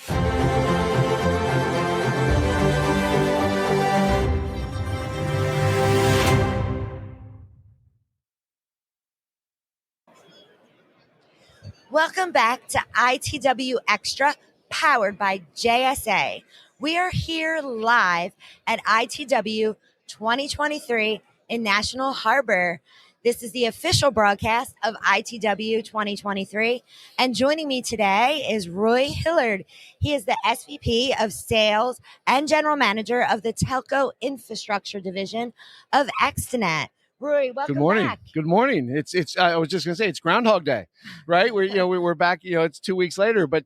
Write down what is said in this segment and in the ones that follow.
Welcome back to ITW Xtra, powered by JSA. We are here live at ITW 2023 in National Harbor. This is the official broadcast of ITW 2023. And joining me today is Roy Hilliard. He is the SVP of Sales and General Manager of the Telco Infrastructure Division of Extenet. Roy, welcome Good morning. back. Good morning. It's. I was just going to say it's Groundhog Day, right? We're back. It's 2 weeks later, but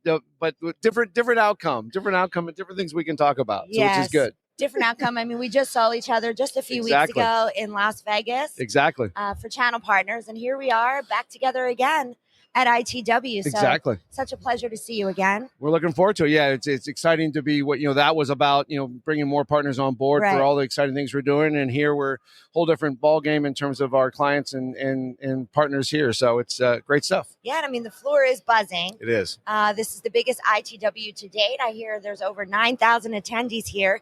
different outcome, and different things we can talk about. Yes. So which is good. Different outcome. I mean, we just saw each other just a few weeks ago in Las Vegas. Exactly. For Channel Partners, and here we are back together again at ITW. So exactly. Such a pleasure to see you again. We're looking forward to it. Yeah, it's exciting to be what that was about. Bringing more partners on board for all the exciting things we're doing, and here we're a whole different ball game in terms of our clients and partners here. So it's great stuff. Yeah, and I mean the floor is buzzing. It is. This is the biggest ITW to date. I hear there's over 9,000 attendees here.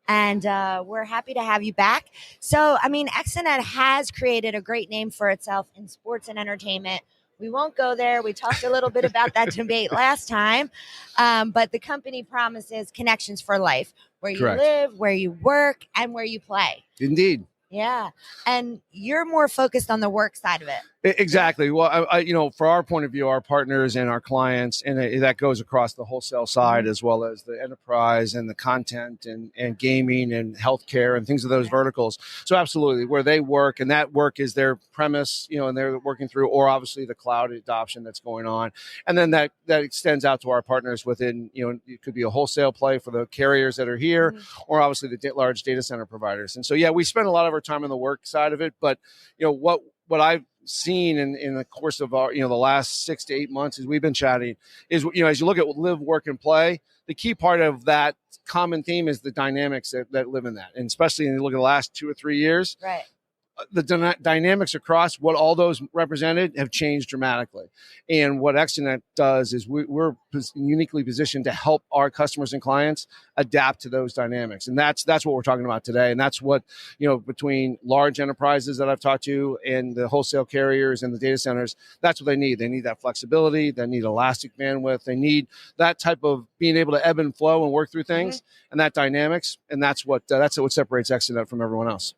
And we're happy to have you back. So, I mean, Extenet has created a great name for itself in sports and entertainment. We won't go there. We talked a little bit about that debate last time. But the company promises connections for life, where you live, where you work, and where you play. Indeed. Yeah. And you're more focused on the work side of it. Exactly. Well, for our point of view, our partners and our clients, and that goes across the wholesale side as well as the enterprise and the content and gaming and healthcare and things of those verticals. So absolutely, where they work, and that work is their premise, and they're working through, or obviously the cloud adoption that's going on. And then that extends out to our partners within, it could be a wholesale play for the carriers that are here, or obviously the large data center providers. And so, we spend a lot of our time on the work side of it, but what I've seen in the course of our, the last 6 to 8 months as we've been chatting is, as you look at live, work, and play, the key part of that common theme is the dynamics that live in that. And especially when you look at the last 2 or 3 years, right, the dynamics across what all those represented have changed dramatically. And what Extenet does is we're uniquely positioned to help our customers and clients adapt to those dynamics. And that's what we're talking about today. And that's what, between large enterprises that I've talked to and the wholesale carriers and the data centers, that's what they need. They need that flexibility. They need elastic bandwidth. They need that type of being able to ebb and flow and work through things and that dynamics. And that's what separates Extenet from everyone else.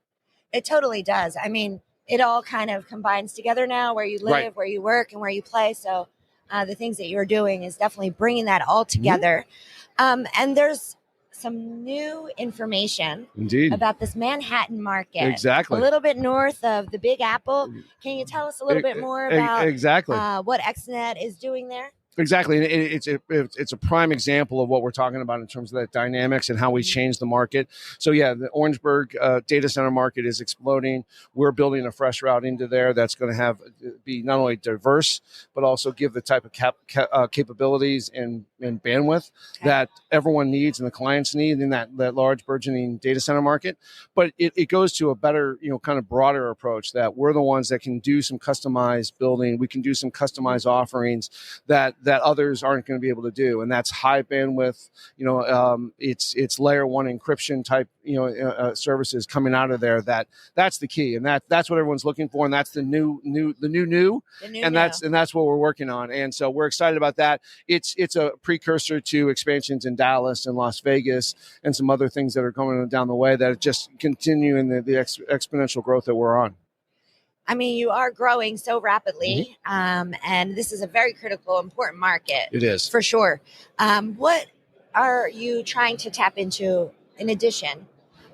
It totally does. I mean, it all kind of combines together now, where you live, where you work, and where you play. So the things that you're doing is definitely bringing that all together. And there's some new information about this Manhattan market. Exactly. A little bit north of the Big Apple. Can you tell us a little bit more about what Extenet is doing there? Exactly. And it's a prime example of what we're talking about in terms of that dynamics and how we change the market. So, the Orangeburg data center market is exploding. We're building a fresh route into there that's going to be not only diverse, but also give the type of capabilities and bandwidth that everyone needs and the clients need in that large burgeoning data center market. But it goes to a better, kind of broader approach that we're the ones that can do some customized building. We can do some customized offerings that others aren't going to be able to do. And that's high bandwidth, it's layer one encryption type, services coming out of there. That's the key. And that's what everyone's looking for. And that's the new. That's what we're working on. And so we're excited about that. It's a precursor to expansions in Dallas and Las Vegas and some other things that are coming down the way that just continue in the exponential growth that we're on. I mean, you are growing so rapidly, and this is a very critical, important market. It is. For sure. What are you trying to tap into in addition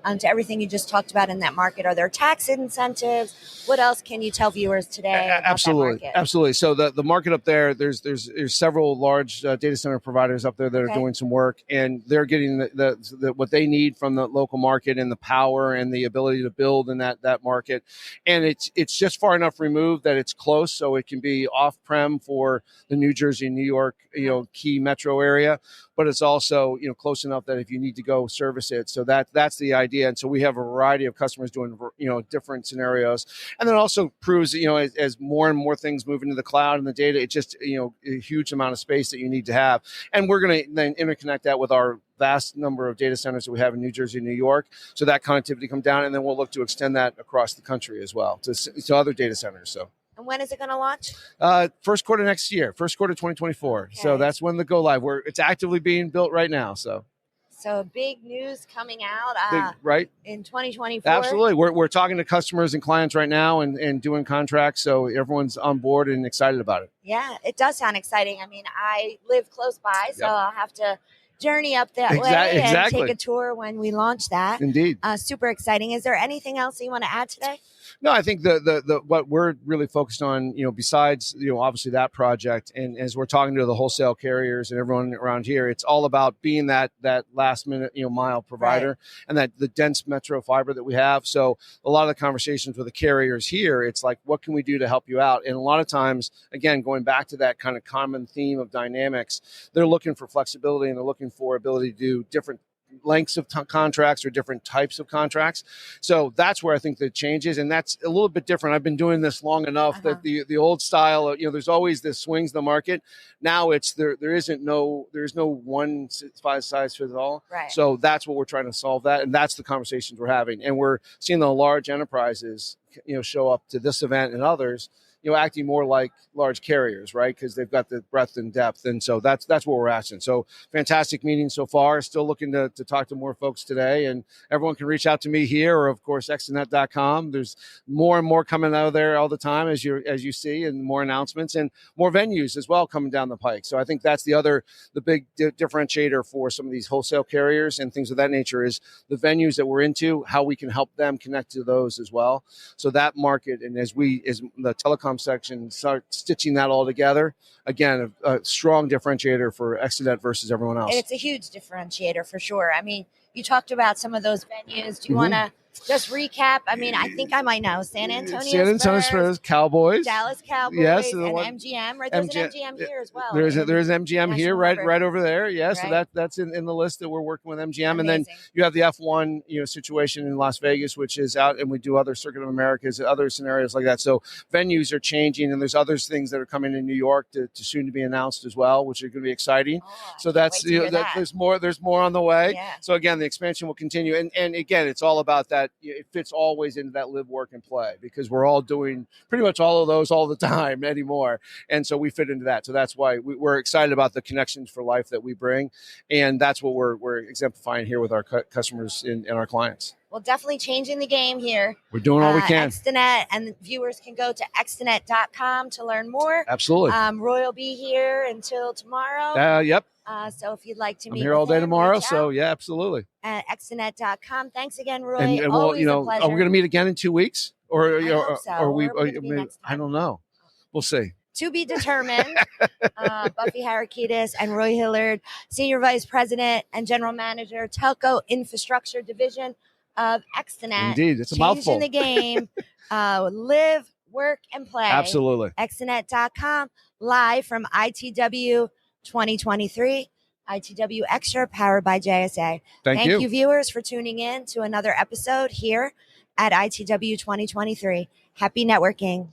to everything you just talked about in that market? Are there tax incentives? What else can you tell viewers today about Absolutely. that market? Absolutely. So the market up there, there's several large data center providers up there that are doing some work, and they're getting the what they need from the local market and the power and the ability to build in that market. And it's just far enough removed that it's close, so it can be off-prem for the New Jersey, New York, key metro area. but it's also, close enough that if you need to go service it. So that's the idea. And so we have a variety of customers doing, different scenarios. And then also proves, as more and more things move into the cloud and the data, it's just, a huge amount of space that you need to have. And we're going to then interconnect that with our vast number of data centers that we have in New Jersey and New York. So that connectivity come down, and then we'll look to extend that across the country as well to other data centers. So. And when is it going to launch? First quarter next year, first quarter 2024. Okay. So that's when the go live. It's actively being built right now. So big news coming out right in 2024. Absolutely. We're talking to customers and clients right now and doing contracts. So everyone's on board and excited about it. Yeah, it does sound exciting. I mean, I live close by, so I'll have to journey up that way and take a tour when we launch that. Indeed. Super exciting. Is there anything else that you want to add today? No, I think the what we're really focused on, besides, obviously that project, and as we're talking to the wholesale carriers and everyone around here, it's all about being that last minute, mile provider, right, and that the dense metro fiber that we have. So a lot of the conversations with the carriers here, it's like, what can we do to help you out? And a lot of times, again, going back to that kind of common theme of dynamics, they're looking for flexibility and they're looking for ability to do different lengths of contracts or different types of contracts. So that's where I think the change is. And that's a little bit different. I've been doing this long enough that the old style of, there's always this swings in the market. Now there's no one size fits all. Right. So that's what we're trying to solve that. And that's the conversations we're having. And we're seeing the large enterprises, show up to this event and others, acting more like large carriers, right? Because they've got the breadth and depth. And so that's what we're asking. So fantastic meeting so far. Still looking to talk to more folks today. And everyone can reach out to me here or, of course, extenet.com. There's more and more coming out of there all the time, as you see, and more announcements and more venues as well coming down the pike. So I think that's the big differentiator for some of these wholesale carriers and things of that nature is the venues that we're into, how we can help them connect to those as well. So that market, and as the telecom section start stitching that all together, again, a strong differentiator for Extenet versus everyone else. And it's a huge differentiator for sure. I mean, you talked about some of those venues. Do you want to just recap? I mean, I think I might know. San Antonio Spurs, Cowboys, Dallas Cowboys, yes, and MGM. Right, there's an MGM here as well. There's MGM here, right over there. Yes, right. So that's in the list that we're working with MGM. Amazing. And then you have the F1 situation in Las Vegas, which is out, and we do other Circuit of Americas, other scenarios like that. So venues are changing, and there's other things that are coming in New York to soon to be announced as well, which are going to be exciting. So that's there's more on the way. Yeah. So again, the expansion will continue, and again, it's all about that. It fits always into that live, work, and play because we're all doing pretty much all of those all the time anymore. And so we fit into that. So that's why we're excited about the connections for life that we bring. And that's what we're exemplifying here with our customers and our clients. Well, definitely changing the game here. We're doing all we can. Extenet, and viewers can go to extenet.com to learn more. Absolutely. Roy will be here until tomorrow. Yep. So if you'd like to meet I'm here all day him, tomorrow. So yeah, absolutely. At extenet.com. Thanks again, Roy. And always a pleasure. Are we going to meet again in 2 weeks? Or we? I don't know. We'll see. To be determined. Buffy Harakitis and Roy Hilliard, Senior Vice President and General Manager, Telco Infrastructure Division of Extenet. Indeed, it's a mouthful. Changing the game. Live, work, and play. Absolutely. Extenet.com, live from ITW 2023. ITW Xtra, powered by JSA. Thank you, viewers, for tuning in to another episode here at ITW 2023. Happy networking.